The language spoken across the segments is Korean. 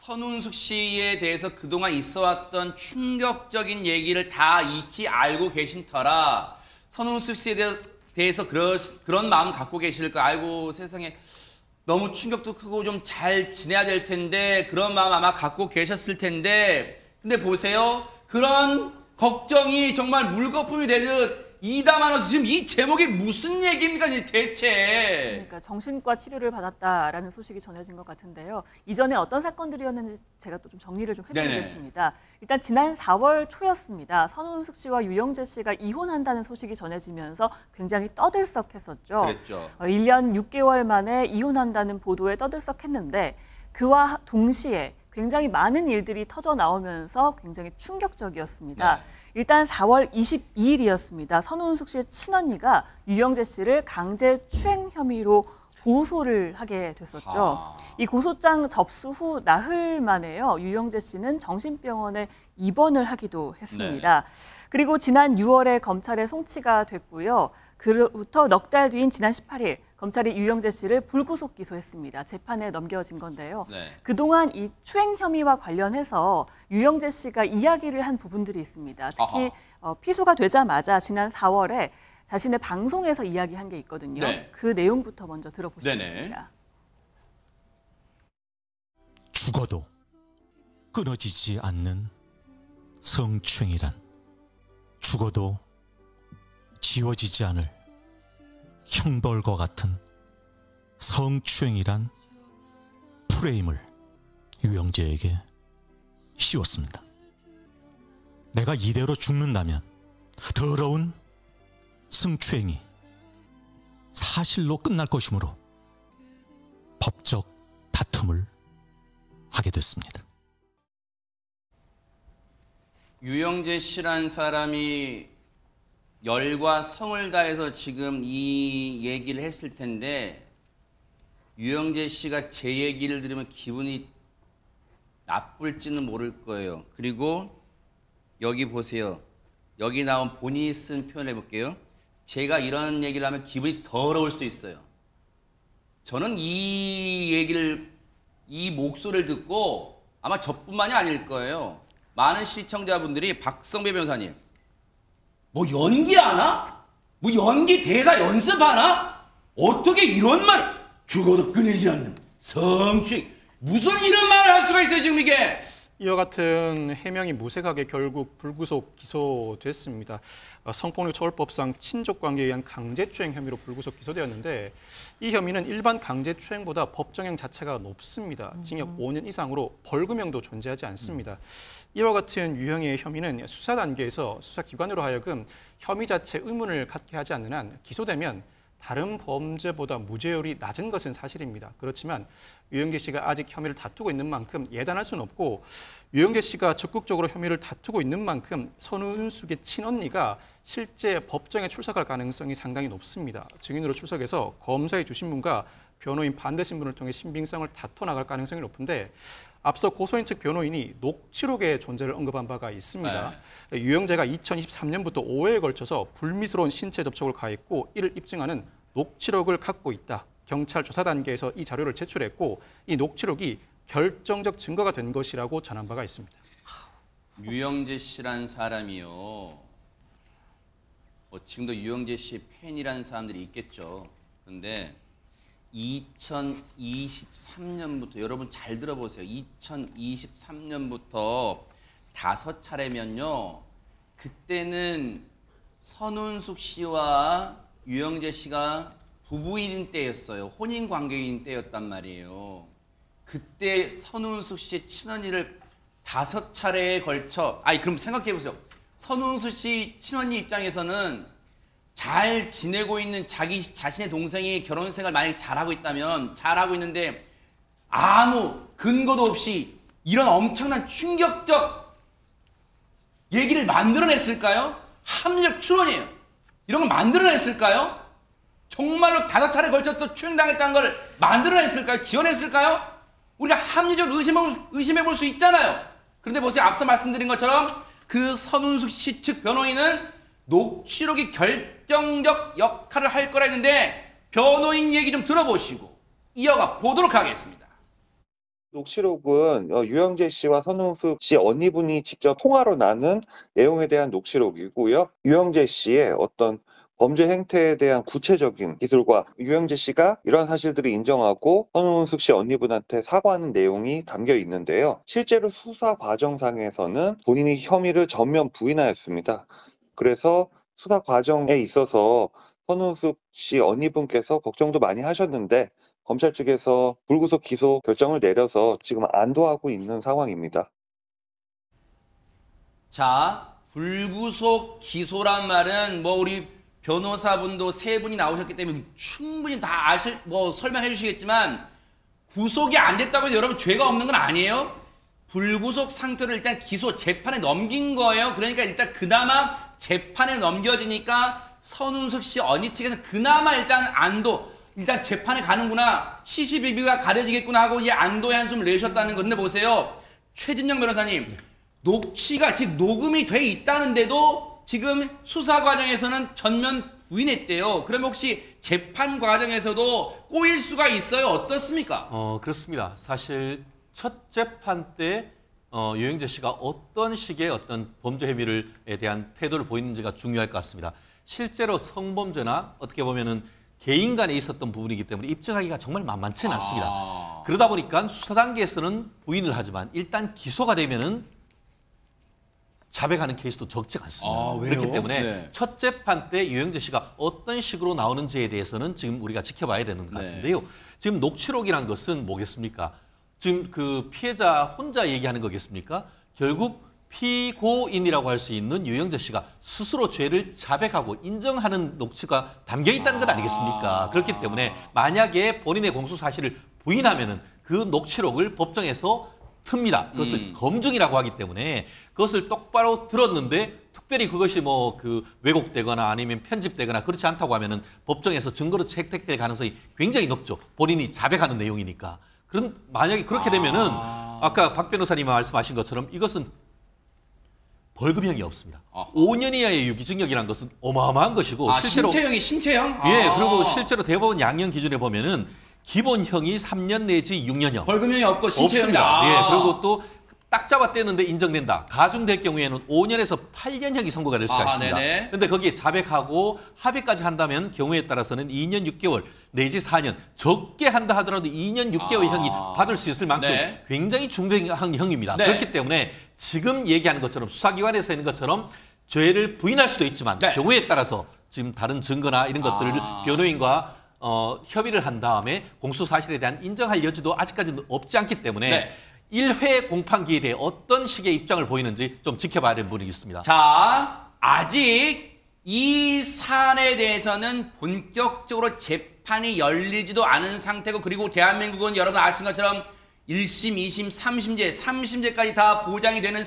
선운숙 씨에 대해서 그동안 있어왔던 충격적인 얘기를 다 익히 알고 계신 터라 선운숙 씨에 대해서 그런 마음 갖고 계실 거 알고 세상에 너무 충격도 크고 좀 잘 지내야 될 텐데 그런 마음 아마 갖고 계셨을 텐데 근데 보세요. 그런 걱정이 정말 물거품이 되듯 이담하면서 지금 이 제목이 무슨 얘기입니까 대체. 그러니까 정신과 치료를 받았다라는 소식이 전해진 것 같은데요. 이전에 어떤 사건들이었는지 제가 또 좀 정리를 좀 해드리겠습니다. 일단 지난 4월 초였습니다. 선운숙 씨와 유영재 씨가 이혼한다는 소식이 전해지면서 굉장히 떠들썩했었죠. 그랬죠. 1년 6개월 만에 이혼한다는 보도에 떠들썩했는데 그와 동시에 굉장히 많은 일들이 터져 나오면서 굉장히 충격적이었습니다. 네. 일단 4월 22일이었습니다. 선운숙 씨의 친언니가 유영재 씨를 강제 추행 혐의로 고소를 하게 됐었죠. 이 고소장 접수 후 나흘 만에요. 유영재 씨는 정신병원에 입원을 하기도 했습니다. 네. 그리고 지난 6월에 검찰에 송치가 됐고요. 그로부터 넉 달 뒤인 지난 18일 검찰이 유영재 씨를 불구속 기소했습니다. 재판에 넘겨진 건데요. 네. 그동안 이 추행 혐의와 관련해서 유영재 씨가 이야기를 한 부분들이 있습니다. 특히 피소가 되자마자 지난 4월에 자신의 방송에서 이야기한 게 있거든요. 네. 그 내용부터 먼저 들어보시겠습니다. 네네. 죽어도 끊어지지 않는 성추행이란 죽어도 지워지지 않을 형벌과 같은 성추행이란 프레임을 유영재에게 씌웠습니다. 내가 이대로 죽는다면 더러운 성추행이 사실로 끝날 것이므로 법적 다툼을 하게 됐습니다. 유영재 씨란 사람이 열과 성을 다해서 지금 이 얘기를 했을 텐데 유영재 씨가 제 얘기를 들으면 기분이 나쁠지는 모를 거예요. 그리고 여기 보세요. 여기 나온 본인이 쓴 표현을 해볼게요. 제가 이런 얘기를 하면 기분이 더러울 수도 있어요. 저는 이 목소리를 듣고 아마 저뿐만이 아닐 거예요. 많은 시청자분들이 박성배 변호사님 뭐 연기하나? 뭐 연기 대사 연습하나? 어떻게 이런 말 죽어도 끊이지 않는 성추행 무슨 이런 말을 할 수가 있어요 지금 이게. 이와 같은 해명이 무색하게 결국 불구속 기소됐습니다. 성폭력처벌법상 친족관계에 의한 강제추행 혐의로 불구속 기소되었는데 이 혐의는 일반 강제추행보다 법정형 자체가 높습니다. 징역 5년 이상으로 벌금형도 존재하지 않습니다. 이와 같은 유형의 혐의는 수사 단계에서 수사기관으로 하여금 혐의 자체 의문을 갖게 하지 않는 한 기소되면 다른 범죄보다 무죄율이 낮은 것은 사실입니다. 그렇지만 유영재 씨가 아직 혐의를 다투고 있는 만큼 예단할 수는 없고 유영재 씨가 적극적으로 혐의를 다투고 있는 만큼 선운숙의 친언니가 실제 법정에 출석할 가능성이 상당히 높습니다. 증인으로 출석해서 검사의 주신문과 변호인 반대 신문을 통해 신빙성을 다퉈나갈 가능성이 높은데 앞서 고소인 측 변호인이 녹취록의 존재를 언급한 바가 있습니다. 네. 유영재가 2023년부터 5회에 걸쳐서 불미스러운 신체 접촉을 가했고 이를 입증하는 녹취록을 갖고 있다. 경찰 조사 단계에서 이 자료를 제출했고 이 녹취록이 결정적 증거가 된 것이라고 전한 바가 있습니다. 유영재 씨란 사람이요. 지금도 유영재 씨 팬이라는 사람들이 있겠죠. 그런데 2023년부터 여러분 잘 들어보세요. 2023년부터 5차례면요. 그때는 선운숙 씨와 유영재 씨가 부부인 때였어요. 혼인 관계인 때였단 말이에요. 그때 선운숙 씨의 친언니를 5차례에 걸쳐 그럼 생각해 보세요. 선운숙 씨 친언니 입장에서는 잘 지내고 있는 자신의 동생이 결혼 생활 만약에 잘하고 있다면 잘하고 있는데 아무 근거도 없이 이런 엄청난 충격적 얘기를 만들어냈을까요? 합리적 추론이에요. 이런 걸 만들어냈을까요? 정말로 5차례 걸쳐 또 추행당했다는 걸 만들어냈을까요? 지어냈을까요? 우리가 합리적으로 의심해볼 수 있잖아요. 그런데 보세요. 앞서 말씀드린 것처럼 그 선운숙 씨 측 변호인은 녹취록이 결정적 역할을 할 거라 했는데 변호인 얘기 좀 들어보시고 이어가 보도록 하겠습니다. 녹취록은 유영재 씨와 선웅숙 씨 언니분이 직접 통화로 나눈 내용에 대한 녹취록이고요. 유영재 씨의 어떤 범죄 행태에 대한 구체적인 기술과 유영재 씨가 이런 사실들을 인정하고 선웅숙 씨 언니분한테 사과하는 내용이 담겨 있는데요. 실제로 수사 과정상에서는 본인이 혐의를 전면 부인하였습니다. 그래서 수사 과정에 있어서 선웅숙 씨 언니분께서 걱정도 많이 하셨는데 검찰 측에서 불구속 기소 결정을 내려서 지금 안도하고 있는 상황입니다. 자, 불구속 기소란 말은 뭐 우리 변호사분도 세 분이 나오셨기 때문에 충분히 다 설명해 주시겠지만 구속이 안 됐다고 해서 여러분 죄가 없는 건 아니에요. 불구속 상태로 일단 기소 재판에 넘긴 거예요. 그러니까 일단 그나마 재판에 넘겨지니까 선웅숙 씨 언니 측에서 그나마 일단 안도, 일단 재판에 가는구나, 시시비비가 가려지겠구나 하고 이제 안도의 한숨을 내셨다는 건데, 보세요. 최진영 변호사님, 녹취가 즉 녹음이 돼 있다는데도 지금 수사 과정에서는 전면 부인했대요. 그러면 혹시 재판 과정에서도 꼬일 수가 있어요? 어떻습니까? 그렇습니다. 사실 첫 재판 때 유영재 씨가 어떤 식의 어떤 범죄 혐의에 대한 태도를 보이는지가 중요할 것 같습니다. 실제로 성범죄나 어떻게 보면은 개인 간에 있었던 부분이기 때문에 입증하기가 정말 만만치는 않습니다. 그러다 보니까 수사 단계에서는 부인을 하지만 일단 기소가 되면은 자백하는 케이스도 적지 않습니다. 그렇기 때문에 첫 재판 때 유영재 씨가 어떤 식으로 나오는지에 대해서는 지금 우리가 지켜봐야 되는 것 같은데요. 지금 녹취록이란 것은 뭐겠습니까? 지금 그 피해자 혼자 얘기하는 거겠습니까? 결국 피고인이라고 할 수 있는 유영재 씨가 스스로 죄를 자백하고 인정하는 녹취가 담겨 있다는 것 아니겠습니까? 그렇기 때문에 만약에 본인의 공소 사실을 부인하면은 그 녹취록을 법정에서 틉니다. 그것을 검증이라고 하기 때문에 그것을 똑바로 들었는데 특별히 그것이 뭐 그 왜곡되거나 아니면 편집되거나 그렇지 않다고 하면은 법정에서 증거로 채택될 가능성이 굉장히 높죠. 본인이 자백하는 내용이니까. 그럼 만약에 그렇게 되면은 아까 박 변호사님이 말씀하신 것처럼 이것은 벌금형이 없습니다. 5년 이하의 유기징역이라는 것은 어마어마한 것이고 실제로 신체형? 예, 그리고 실제로 대법원 양형 기준에 보면은 기본형이 3년 내지 6년형. 벌금형이 없고 신체형이다. 예, 그리고 또 딱 잡아떼는데 인정된다. 가중될 경우에는 5년에서 8년형이 선고가 될 수가 있습니다. 그런데 거기에 자백하고 합의까지 한다면 경우에 따라서는 2년 6개월 내지 4년, 적게 한다 하더라도 2년 6개월 형이 받을 수 있을 만큼 굉장히 중대한 형입니다. 그렇기 때문에 지금 얘기하는 것처럼 수사기관에서 있는 것처럼 죄를 부인할 수도 있지만 경우에 따라서 지금 다른 증거나 이런 것들을 변호인과 협의를 한 다음에 공소 사실에 대한 인정할 여지도 아직까지는 없지 않기 때문에 1회 공판기에 대해 어떤 식의 입장을 보이는지 좀 지켜봐야 되는 부분이 있습니다. 자, 아직 이 사안에 대해서는 본격적으로 재판이 열리지도 않은 상태고, 그리고 대한민국은 여러분 아시는 것처럼 1심, 2심, 3심제, 3심제까지 다 보장이 되는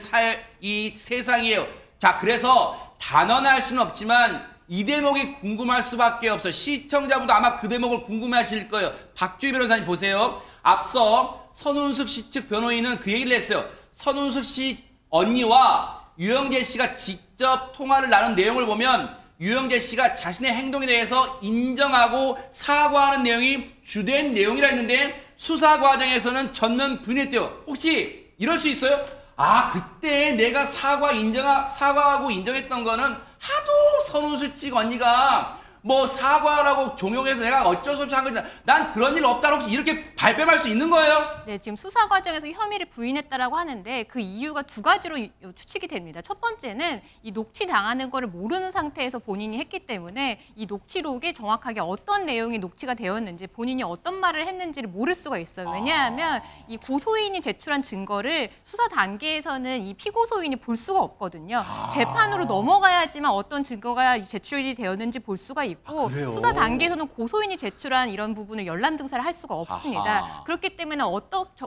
이 세상이에요. 자, 그래서 단언할 수는 없지만 이 대목이 궁금할 수밖에 없어요. 시청자분도 아마 그 대목을 궁금해하실 거예요. 박주희 변호사님 보세요. 앞서 선운숙 씨 측 변호인은 그 얘기를 했어요. 선운숙 씨 언니와 유영재 씨가 직접 통화를 나눈 내용을 보면 유영재 씨가 자신의 행동에 대해서 인정하고 사과하는 내용이 주된 내용이라 했는데 수사 과정에서는 전면 부인했대요. 혹시 이럴 수 있어요? 아, 그때 내가 사과하고 인정했던 거는 하도 선운숙 씨 언니가 뭐 사과라고 종용해서 내가 어쩔 수 없이 한 거지. 난 그런 일 없다. 혹시 이렇게 발뺌할 수 있는 거예요? 네, 지금 수사 과정에서 혐의를 부인했다라고 하는데 그 이유가 두 가지로 추측이 됩니다. 첫 번째는 이 녹취 당하는 거를 모르는 상태에서 본인이 했기 때문에 이 녹취록에 정확하게 어떤 내용이 녹취가 되었는지 본인이 어떤 말을 했는지를 모를 수가 있어요. 왜냐하면 이 고소인이 제출한 증거를 수사 단계에서는 이 피고소인이 볼 수가 없거든요. 재판으로 넘어가야지만 어떤 증거가 제출이 되었는지 볼 수가 있고 수사 단계에서는 고소인이 제출한 이런 부분을 열람 등사를 할 수가 없습니다. 그렇기 때문에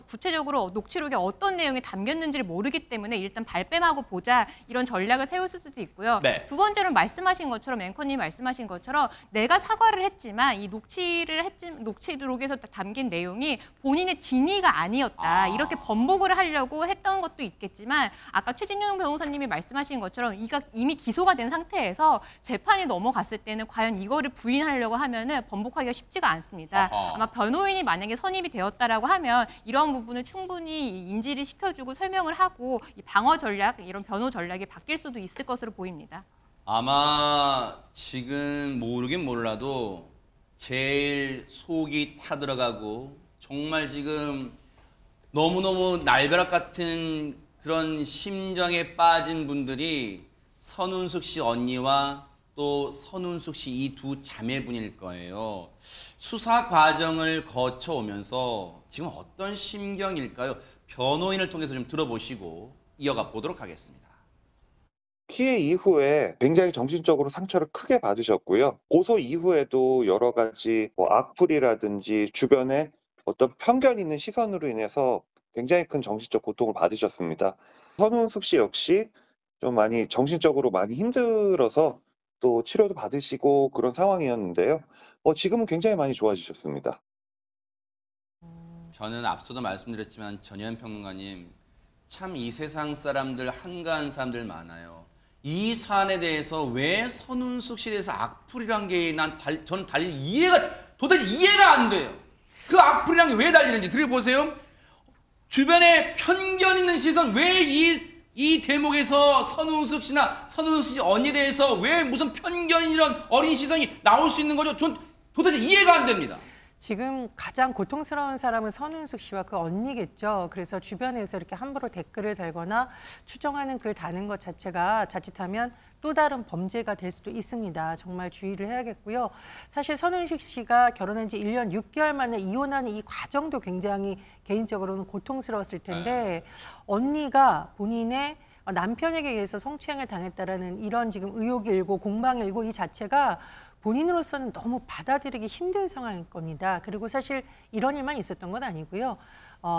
구체적으로 녹취록에 어떤 내용이 담겼는지를 모르기 때문에 일단 발뺌하고 보자 이런 전략을 세웠을 수도 있고요. 두 번째로는 말씀하신 것처럼 앵커님 말씀하신 것처럼 내가 사과를 했지만 이 녹취록에서 담긴 내용이 본인의 진위가 아니었다. 이렇게 번복을 하려고 했던 것도 있겠지만 아까 최진영 변호사님이 말씀하신 것처럼 이미 기소가 된 상태에서 재판이 넘어갔을 때는 과연 과연 이거를 부인하려고 하면은 번복하기가 쉽지가 않습니다. 아마 변호인이 만약에 선임이 되었다라고 하면 이런 부분을 충분히 인지를 시켜주고 설명을 하고 이 방어 전략, 이런 변호 전략이 바뀔 수도 있을 것으로 보입니다. 아마 지금 모르긴 몰라도 제일 속이 타들어가고 정말 지금 너무너무 날벼락 같은 그런 심정에 빠진 분들이 선운숙 씨 언니와 또 선운숙 씨 이 두 자매분일 거예요. 수사 과정을 거쳐오면서 지금 어떤 심경일까요? 변호인을 통해서 좀 들어보시고 이어가 보도록 하겠습니다. 피해 이후에 굉장히 정신적으로 상처를 크게 받으셨고요. 고소 이후에도 여러 가지 악플이라든지 주변에 어떤 편견 있는 시선으로 인해서 굉장히 큰 정신적 고통을 받으셨습니다. 선운숙 씨 역시 좀 많이 정신적으로 많이 힘들어서 또 치료도 받으시고 그런 상황이었는데요. 지금은 굉장히 많이 좋아지셨습니다. 저는 앞서도 말씀드렸지만 전현 평론가님, 참 이 세상 사람들 한가한 사람들 많아요. 이 사안에 대해서 왜 선운숙 씨에 대해서 악플이란 게 저는 달리 도대체 이해가 안 돼요. 그 악플이란 게 왜 달리는지. 그리고 보세요. 주변에 편견 있는 시선, 왜 이 대목에서 선운숙 씨나 선운숙 씨 언니에 대해서 왜 무슨 편견 이런 어린 시선이 나올 수 있는 거죠? 전 도대체 이해가 안 됩니다. 지금 가장 고통스러운 사람은 선운숙 씨와 그 언니겠죠. 그래서 주변에서 이렇게 함부로 댓글을 달거나 추정하는 글 다는 것 자체가 자칫하면 또 다른 범죄가 될 수도 있습니다. 정말 주의를 해야겠고요. 사실 선운숙 씨가 결혼한 지 1년 6개월 만에 이혼하는 이 과정도 굉장히 개인적으로는 고통스러웠을 텐데 언니가 본인의 남편에게 의해서 성추행을 당했다라는 이런 지금 의혹이 일고 공방이 일고 이 자체가 본인으로서는 너무 받아들이기 힘든 상황일 겁니다. 그리고 사실 이런 일만 있었던 건 아니고요.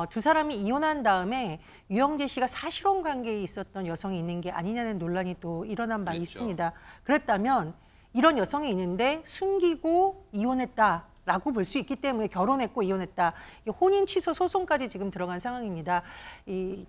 두 사람이 이혼한 다음에 유영재 씨가 사실혼 관계에 있었던 여성이 있는 게 아니냐는 논란이 또 일어난 바 있습니다. 그랬다면 이런 여성이 있는데 숨기고 이혼했다라고 볼 수 있기 때문에 결혼했고 이혼했다. 혼인 취소 소송까지 지금 들어간 상황입니다.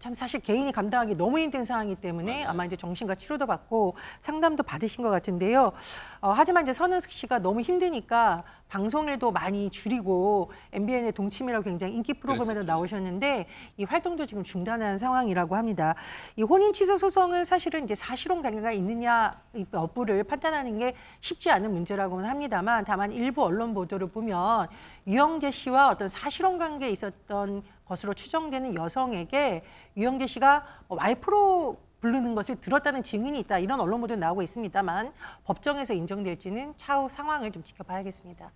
참 사실 개인이 감당하기 너무 힘든 상황이기 때문에 아마 이제 정신과 치료도 받고 상담도 받으신 것 같은데요. 하지만 이제 선운숙 씨가 너무 힘드니까 방송일도 많이 줄이고 MBN의 동침이라고 굉장히 인기 프로그램에도 나오셨는데 이 활동도 지금 중단한 상황이라고 합니다. 이 혼인 취소 소송은 사실은 이제 사실혼 관계가 있느냐 여부를 판단하는 게 쉽지 않은 문제라고는 합니다만 다만 일부 언론 보도를 보면 유영재 씨와 어떤 사실혼 관계에 있었던 것으로 추정되는 여성에게 유영재 씨가 와이프로 부르는 것을 들었다는 증인이 있다. 이런 언론 보도 나오고 있습니다만 법정에서 인정될지는 차후 상황을 좀 지켜봐야겠습니다.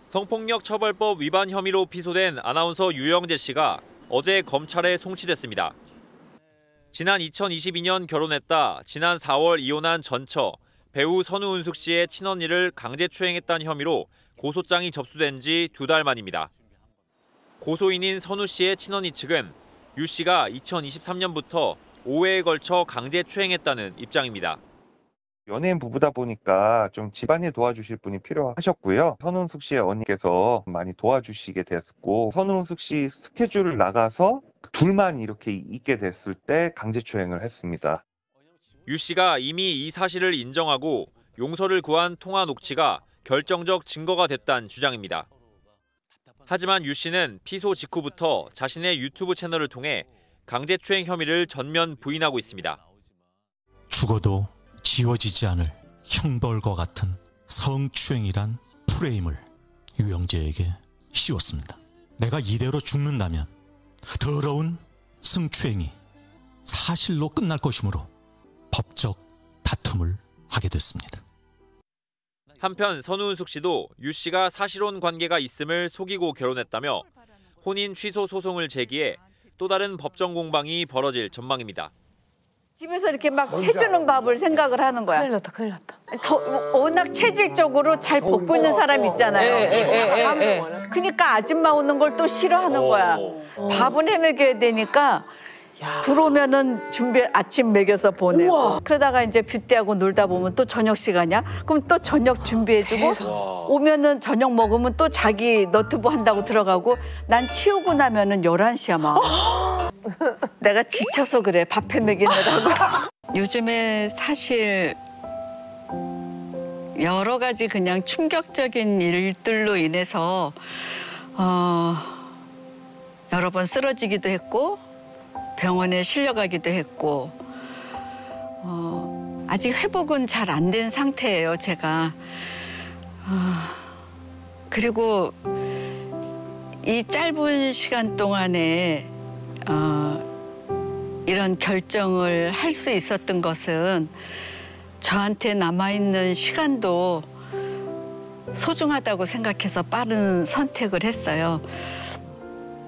성폭력 처벌법 위반 혐의로 피소된 아나운서 유영재 씨가 어제 검찰에 송치됐습니다. 지난 2022년 결혼했다 지난 4월 이혼한 전처 배우 선우은숙 씨의 친언니를 강제추행했다는 혐의로 고소장이 접수된 지 2달 만입니다. 고소인인 선우 씨의 친언니 측은 유 씨가 2023년부터 5회에 걸쳐 강제추행했다는 입장입니다. 연예인 부부다 보니까 좀 집안일 도와주실 분이 필요하셨고요. 선운숙 씨의 언니께서 많이 도와주시게 됐고 선운숙 씨 스케줄을 나가서 둘만 이렇게 있게 됐을 때 강제추행을 했습니다. 유 씨가 이미 이 사실을 인정하고 용서를 구한 통화 녹취가 결정적 증거가 됐다는 주장입니다. 하지만 유 씨는 피소 직후부터 자신의 유튜브 채널을 통해 강제추행 혐의를 전면 부인하고 있습니다. 죽어도 지워지지 않을 형벌과 같은 성추행이란 프레임을 유영재에게 씌웠습니다. 내가 이대로 죽는다면 더러운 성추행이 사실로 끝날 것이므로 법적 다툼을 하게 됐습니다. 한편 선우은숙 씨도 유 씨가 사실혼 관계가 있음을 속이고 결혼했다며 혼인 취소 소송을 제기해 또 다른 법정 공방이 벌어질 전망입니다. 집에서 이렇게 막 해주는 밥을 생각을 하는 거야. 큰일 났다. 워낙 체질적으로 잘 먹고 있는 사람 있잖아요. 그러니까 아줌마 오는 걸 또 싫어하는 거야. 밥은 해먹여야 되니까 들어오면은 아침 먹여서 보내고 그러다가 이제 뷰티하고 놀다 보면 또 저녁 시간이야. 그럼 또 저녁 준비해주고 오면은 저녁 먹으면 또 자기 너튜브 한다고 들어가고 난 치우고 나면은 11시야 막. 내가 지쳐서 그래. 밥 해먹이느라고. 요즘에 사실 여러 가지 그냥 충격적인 일들로 인해서 여러 번 쓰러지기도 했고 병원에 실려가기도 했고 아직 회복은 잘 안 된 상태예요, 제가. 그리고 이 짧은 시간 동안에 이런 결정을 할 수 있었던 것은 저한테 남아있는 시간도 소중하다고 생각해서 빠른 선택을 했어요.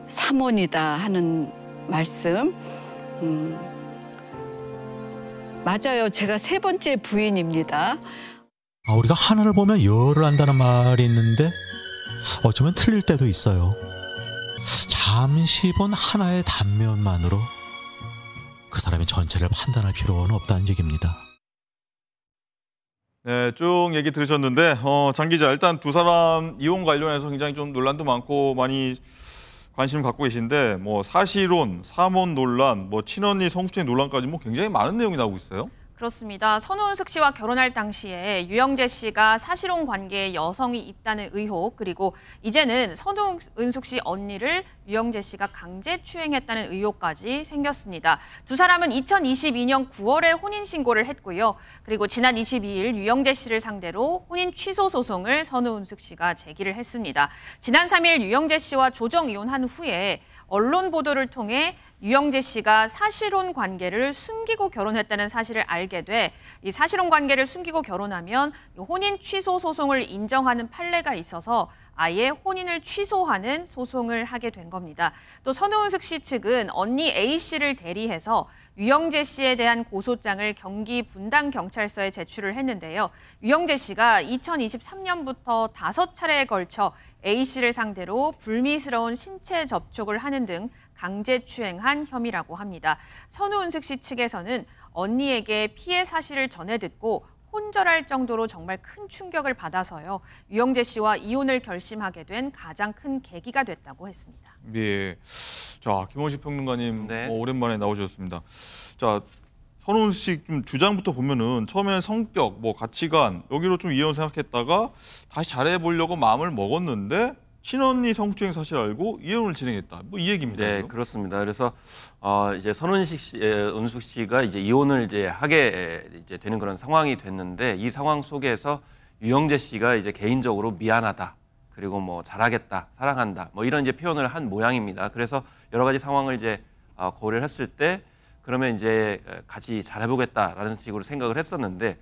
사모니다 하는 말씀. 맞아요. 제가 3번째 부인입니다. 우리가 하나를 보면 열을 안다는 말이 있는데 어쩌면 틀릴 때도 있어요. 잠시 본 하나의 단면만으로 그 사람의 전체를 판단할 필요는 없다는 얘기입니다. 네, 쭉 얘기 들으셨는데 장 기자, 일단 두 사람 이혼 관련해서 굉장히 좀 논란도 많고 많이 관심 갖고 계신데 뭐 사실혼, 사모혼 논란, 뭐 친언니 성추행 논란까지 뭐 굉장히 많은 내용이 나오고 있어요. 그렇습니다. 선우은숙 씨와 결혼할 당시에 유영재 씨가 사실혼 관계에 여성이 있다는 의혹, 그리고 이제는 선우은숙 씨 언니를 유영재 씨가 강제추행했다는 의혹까지 생겼습니다. 두 사람은 2022년 9월에 혼인신고를 했고요. 그리고 지난 22일 유영재 씨를 상대로 혼인 취소 소송을 선우은숙 씨가 제기를 했습니다. 지난 3일 유영재 씨와 조정 이혼한 후에 언론 보도를 통해 유영재 씨가 사실혼 관계를 숨기고 결혼했다는 사실을 알게 돼 이 사실혼 관계를 숨기고 결혼하면 혼인 취소 소송을 인정하는 판례가 있어서 아예 혼인을 취소하는 소송을 하게 된 겁니다. 또 선우은숙 씨 측은 언니 A 씨를 대리해서 유영재 씨에 대한 고소장을 경기 분당경찰서에 제출을 했는데요. 유영재 씨가 2023년부터 5차례에 걸쳐 A 씨를 상대로 불미스러운 신체 접촉을 하는 등 강제추행한 혐의라고 합니다. 선우은숙 씨 측에서는 언니에게 피해 사실을 전해 듣고 혼절할 정도로 정말 큰 충격을 받아서요. 유영재 씨와 이혼을 결심하게 된 가장 큰 계기가 됐다고 했습니다. 예. 자, 김원식 평론가님 네. 오랜만에 나오셨습니다. 자, 선우은숙 씨 좀 주장부터 보면은 처음에는 성격, 뭐 가치관 여기로 좀 이혼 생각했다가 다시 잘해보려고 마음을 먹었는데 친언니 성추행 사실 알고 이혼을 진행했다. 뭐 이 얘기입니다. 네, 그럼? 그렇습니다. 그래서 이제 선우은숙 씨가 이제 이혼을 이제 하게 이제 되는 그런 상황이 됐는데 이 상황 속에서 유영재 씨가 이제 개인적으로 미안하다. 그리고 뭐 잘하겠다, 사랑한다. 뭐 이런 이제 표현을 한 모양입니다. 그래서 여러 가지 상황을 이제 고려를 했을 때 그러면 이제 같이 잘해보겠다라는 식으로 생각을 했었는데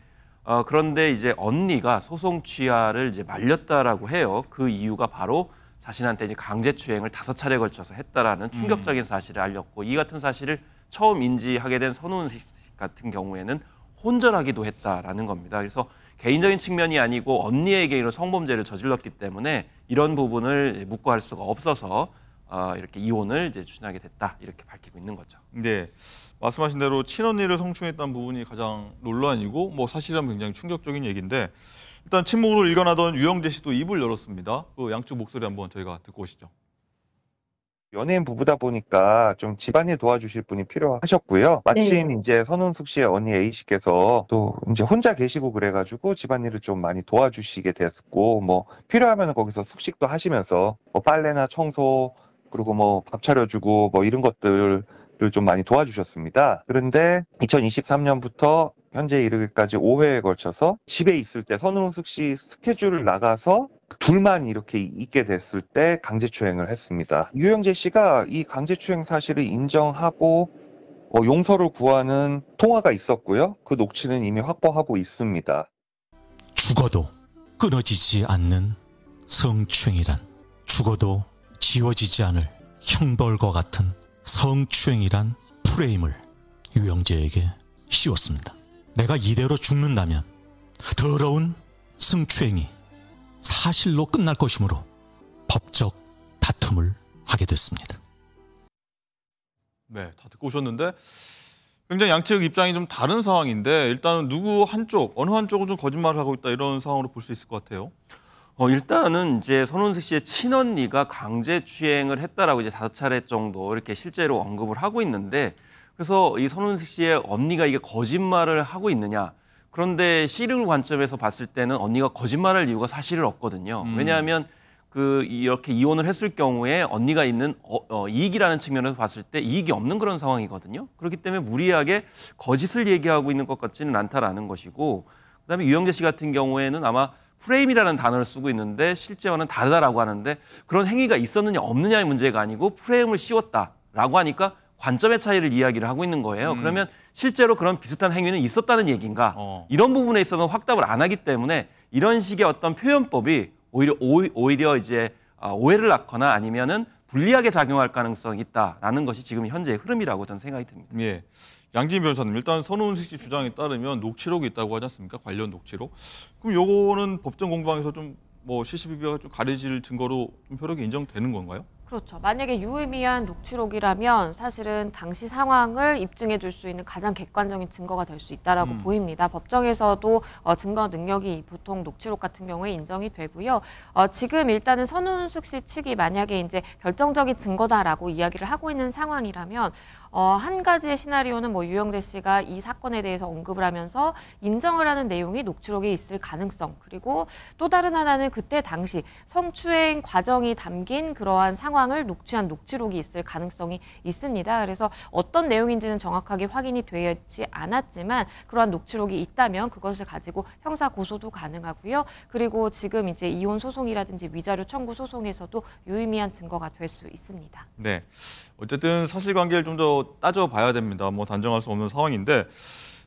그런데 이제 언니가 소송 취하를 이제 말렸다라고 해요. 그 이유가 바로 자신한테 이제 강제추행을 5차례에 걸쳐서 했다라는 충격적인 사실을 알렸고 이 같은 사실을 처음 인지하게 된 선우은숙 같은 경우에는 혼절하기도 했다라는 겁니다. 그래서 개인적인 측면이 아니고 언니에게 이런 성범죄를 저질렀기 때문에 이런 부분을 묵고할 수가 없어서 이렇게 이혼을 이제 추진하게 됐다 이렇게 밝히고 있는 거죠. 네, 말씀하신 대로 친언니를 성추행했다는 부분이 가장 논란이고 뭐 사실은 굉장히 충격적인 얘기인데 일단 침묵으로 일관하던 유영재 씨도 입을 열었습니다. 그 양쪽 목소리 한번 저희가 듣고 오시죠. 연예인 부부다 보니까 좀 집안일 도와주실 분이 필요하셨고요. 마침 이제 선우은숙 씨의 언니 A 씨께서 또 이제 혼자 계시고 그래가지고 집안일을 좀 많이 도와주시게 됐고, 뭐 필요하면 거기서 숙식도 하시면서 뭐 빨래나 청소 그리고 뭐 밥 차려주고 뭐 이런 것들을 좀 많이 도와주셨습니다. 그런데 2023년부터 현재 이르기까지 5회에 걸쳐서 집에 있을 때 선우은숙 씨 스케줄을 나가서 둘만 이렇게 있게 됐을 때 강제추행을 했습니다. 유영재 씨가 이 강제추행 사실을 인정하고 용서를 구하는 통화가 있었고요. 그 녹취는 이미 확보하고 있습니다. 죽어도 끊어지지 않는 성추행이란, 죽어도 지워지지 않을 형벌과 같은 성추행이란 프레임을 유영재에게 씌웠습니다. 내가 이대로 죽는다면 더러운 성추행이 사실로 끝날 것이므로 법적 다툼을 하게 됐습니다. 네, 다 듣고 오셨는데 굉장히 양측 입장이 좀 다른 상황인데 일단은 누구 한쪽, 어느 한쪽은 좀 거짓말을 하고 있다 이런 상황으로 볼 수 있을 것 같아요. 일단은 이제 선우은숙 씨의 친언니가 강제추행을 했다라고 이제 5차례 정도 이렇게 실제로 언급을 하고 있는데 그래서 이 선우은숙 씨의 언니가 이게 거짓말을 하고 있느냐 그런데 씨를 관점에서 봤을 때는 언니가 거짓말할 이유가 사실은 없거든요. 왜냐하면 이렇게 이혼을 했을 경우에 언니가 있는 이익이라는 측면에서 봤을 때 이익이 없는 그런 상황이거든요. 그렇기 때문에 무리하게 거짓을 얘기하고 있는 것 같지는 않다라는 것이고, 그다음에 유영재 씨 같은 경우에는 아마 프레임이라는 단어를 쓰고 있는데 실제와는 다르다라고 하는데, 그런 행위가 있었느냐 없느냐의 문제가 아니고 프레임을 씌웠다라고 하니까 관점의 차이를 이야기를 하고 있는 거예요. 그러면 실제로 그런 비슷한 행위는 있었다는 얘기인가? 이런 부분에 있어서는 확답을 안 하기 때문에 이런 식의 어떤 표현법이 오히려 이제 오해를 낳거나 아니면은 불리하게 작용할 가능성이 있다라는 것이 지금 현재의 흐름이라고 저는 생각이 듭니다. 예. 양지인 변호사님, 일단 선우은식 씨 주장에 따르면 녹취록이 있다고 하지 않습니까? 관련 녹취록. 그럼 요거는 법정 공방에서 좀 뭐 CCTV가 좀 가려질 증거로 좀 효력이 인정되는 건가요? 그렇죠. 만약에 유의미한 녹취록이라면 사실은 당시 상황을 입증해 줄 수 있는 가장 객관적인 증거가 될 수 있다라고 보입니다. 법정에서도 증거 능력이 보통 녹취록 같은 경우에 인정이 되고요. 지금 일단은 선우은숙 씨 측이 만약에 이제 결정적인 증거다라고 이야기를 하고 있는 상황이라면 한 가지의 시나리오는 뭐 유영재 씨가 이 사건에 대해서 언급을 하면서 인정을 하는 내용이 녹취록에 있을 가능성, 그리고 또 다른 하나는 그때 당시 성추행 과정이 담긴 그러한 상황을 녹취한 녹취록이 있을 가능성이 있습니다. 그래서 어떤 내용인지는 정확하게 확인이 되지 않았지만 그러한 녹취록이 있다면 그것을 가지고 형사 고소도 가능하고요. 그리고 지금 이제 이혼 소송이라든지 위자료 청구 소송에서도 유의미한 증거가 될 수 있습니다. 네. 어쨌든 사실관계를 좀 더 따져봐야 됩니다. 뭐 단정할 수 없는 상황인데,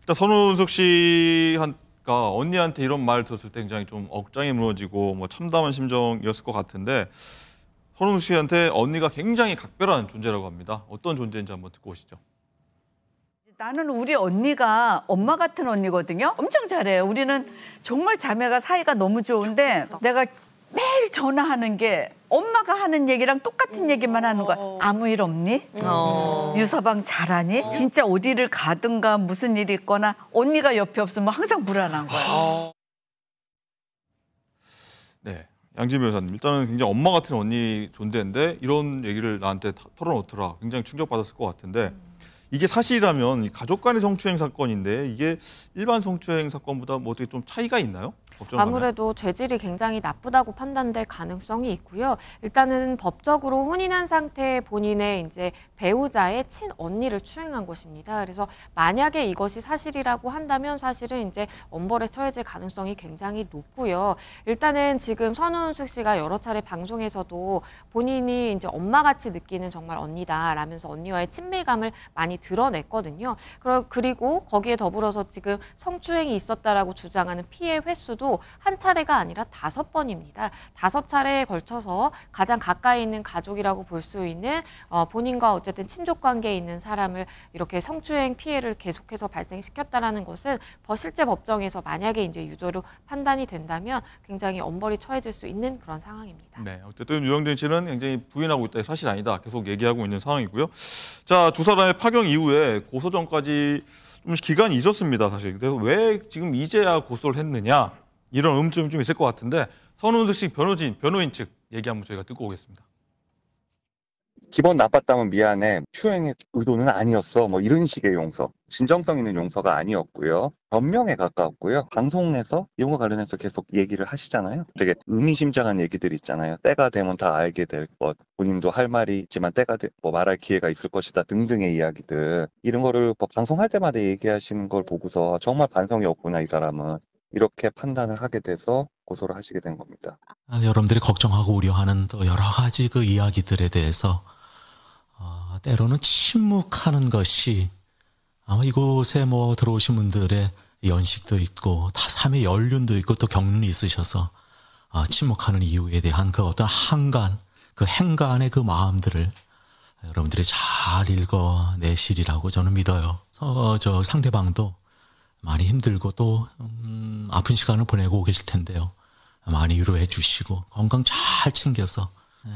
일단 선우은숙 씨가 언니한테 이런 말 들었을 때 굉장히 좀 억장이 무너지고 뭐 참담한 심정이었을 것 같은데, 선우은숙 씨한테 언니가 굉장히 각별한 존재라고 합니다. 어떤 존재인지 한번 듣고 오시죠. 나는 우리 언니가 엄마 같은 언니거든요. 엄청 잘해요. 우리는 정말 자매가 사이가 너무 좋은데 내가 매일 전화하는 게 엄마가 하는 얘기랑 똑같은 얘기만 하는 거야. 아무 일 없니? 유서방 잘하니? 진짜 어디를 가든가 무슨 일이 있거나 언니가 옆에 없으면 항상 불안한 거야. 네, 양지인 변호사님, 일단은 굉장히 엄마 같은 언니 존재인데 이런 얘기를 나한테 털어놓더라. 굉장히 충격받았을 것 같은데, 이게 사실이라면 가족 간의 성추행 사건인데 이게 일반 성추행 사건보다 뭐 어떻게 좀 차이가 있나요? 아무래도 죄질이 굉장히 나쁘다고 판단될 가능성이 있고요. 일단은 법적으로 혼인한 상태의 본인의 이제 배우자의 친언니를 추행한 것입니다. 그래서 만약에 이것이 사실이라고 한다면 사실은 이제 엄벌에 처해질 가능성이 굉장히 높고요. 일단은 지금 선우은숙 씨가 여러 차례 방송에서도 본인이 이제 엄마같이 느끼는 정말 언니다라면서 언니와의 친밀감을 많이 드러냈거든요. 그리고 거기에 더불어서 지금 성추행이 있었다라고 주장하는 피해 횟수도 한 차례가 아니라 5번입니다. 5차례에 걸쳐서 가장 가까이 있는 가족이라고 볼 수 있는 본인과 어쨌든 친족 관계에 있는 사람을 이렇게 성추행 피해를 계속해서 발생시켰다라는 것은 실제 법정에서 만약에 이제 유죄로 판단이 된다면 굉장히 엄벌이 처해질 수 있는 그런 상황입니다. 네, 어쨌든 유영재 씨는 굉장히 부인하고 있다, 사실 아니다 계속 얘기하고 있는 상황이고요. 자, 두 사람의 파경 이후에 고소 전까지 좀 기간이 있었습니다, 사실. 그래서 왜 지금 이제야 고소를 했느냐, 이런 의문점이 좀 있을 것 같은데, 선우은숙 씨 변호인 측 얘기 한번 저희가 듣고 오겠습니다. 기분 나빴다면 미안해. 추행의 의도는 아니었어. 뭐 이런 식의 용서. 진정성 있는 용서가 아니었고요. 변명에 가까웠고요. 방송에서 이용과 관련해서 계속 얘기를 하시잖아요. 되게 의미심장한 얘기들 있잖아요. 때가 되면 다 알게 될 것. 본인도 할 말이 있지만 때가 뭐 말할 기회가 있을 것이다 등등의 이야기들. 이런 거를 방송할 때마다 얘기하시는 걸 보고서 정말 반성이 없구나 이 사람은. 이렇게 판단을 하게 돼서 고소를 하시게 된 겁니다. 여러분들이 걱정하고 우려하는 또 여러 가지 그 이야기들에 대해서 때로는 침묵하는 것이 아마 이곳에 뭐 들어오신 분들의 연식도 있고 다 삶의 연륜도 있고 또 경륜이 있으셔서 침묵하는 이유에 대한 그 어떤 한간, 그 행간의 그 마음들을 여러분들이 잘 읽어내시리라고 저는 믿어요. 저 상대방도 많이 힘들고 또 아픈 시간을 보내고 계실 텐데요. 많이 위로해 주시고 건강 잘 챙겨서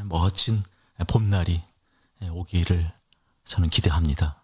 멋진 봄날이 오기를 저는 기대합니다.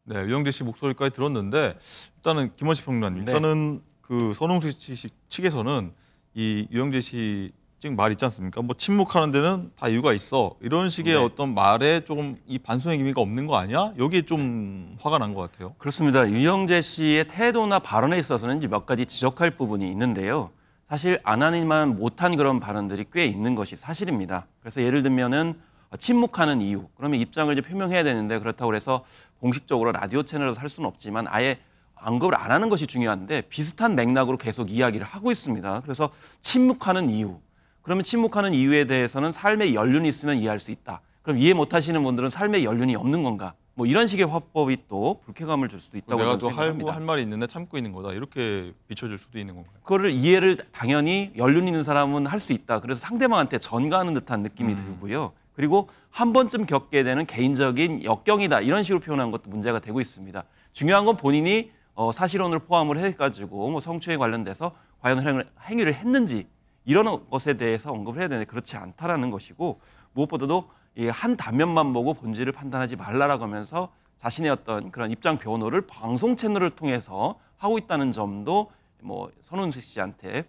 네, 유영재 씨 목소리까지 들었는데 일단은 김원식 평론가님, 일단은 그 선우은숙 씨 측에서는 이 유영재 씨 지금 말 있지 않습니까? 뭐 침묵하는 데는 다 이유가 있어. 이런 식의 어떤 말에 조금 이 반성의 기미가 없는 거 아니야? 여기에 좀 화가 난 것 같아요. 그렇습니다. 유영재 씨의 태도나 발언에 있어서는 이제 몇 가지 지적할 부분이 있는데요. 사실 안 하니만 못한 그런 발언들이 꽤 있는 것이 사실입니다. 그래서 예를 들면은 침묵하는 이유, 그러면 입장을 이제 표명해야 되는데 그렇다고 해서 공식적으로 라디오 채널에서 할 수는 없지만 아예 언급을 안 하는 것이 중요한데 비슷한 맥락으로 계속 이야기를 하고 있습니다. 그래서 침묵하는 이유, 그러면 침묵하는 이유에 대해서는 삶의 연륜이 있으면 이해할 수 있다. 그럼 이해 못하시는 분들은 삶의 연륜이 없는 건가? 뭐 이런 식의 화법이 또 불쾌감을 줄 수도 있다고 내가 또 생각합니다. 할 말이 있는데 참고 있는 거다. 이렇게 비춰줄 수도 있는 건가요? 그거를 이해를 당연히 연륜 있는 사람은 할 수 있다. 그래서 상대방한테 전가하는 듯한 느낌이 들고요. 그리고 한 번쯤 겪게 되는 개인적인 역경이다. 이런 식으로 표현한 것도 문제가 되고 있습니다. 중요한 건 본인이 사실혼을 포함을 해가지고 뭐 성추행에 관련돼서 과연 행위를 했는지 이런 것에 대해서 언급을 해야 되는데 그렇지 않다라는 것이고 무엇보다도 한 단면만 보고 본질을 판단하지 말라라고 하면서 자신의 어떤 그런 입장 변호를 방송 채널을 통해서 하고 있다는 점도 뭐 선운수 씨한테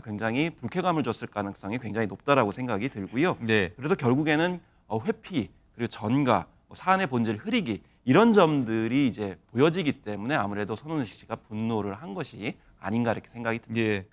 굉장히 불쾌감을 줬을 가능성이 굉장히 높다라고 생각이 들고요. 네. 그래도 결국에는 회피 그리고 전가, 사안의 본질 흐리기 이런 점들이 이제 보여지기 때문에 아무래도 선운수 씨가 분노를 한 것이 아닌가 이렇게 생각이 듭니다. 예.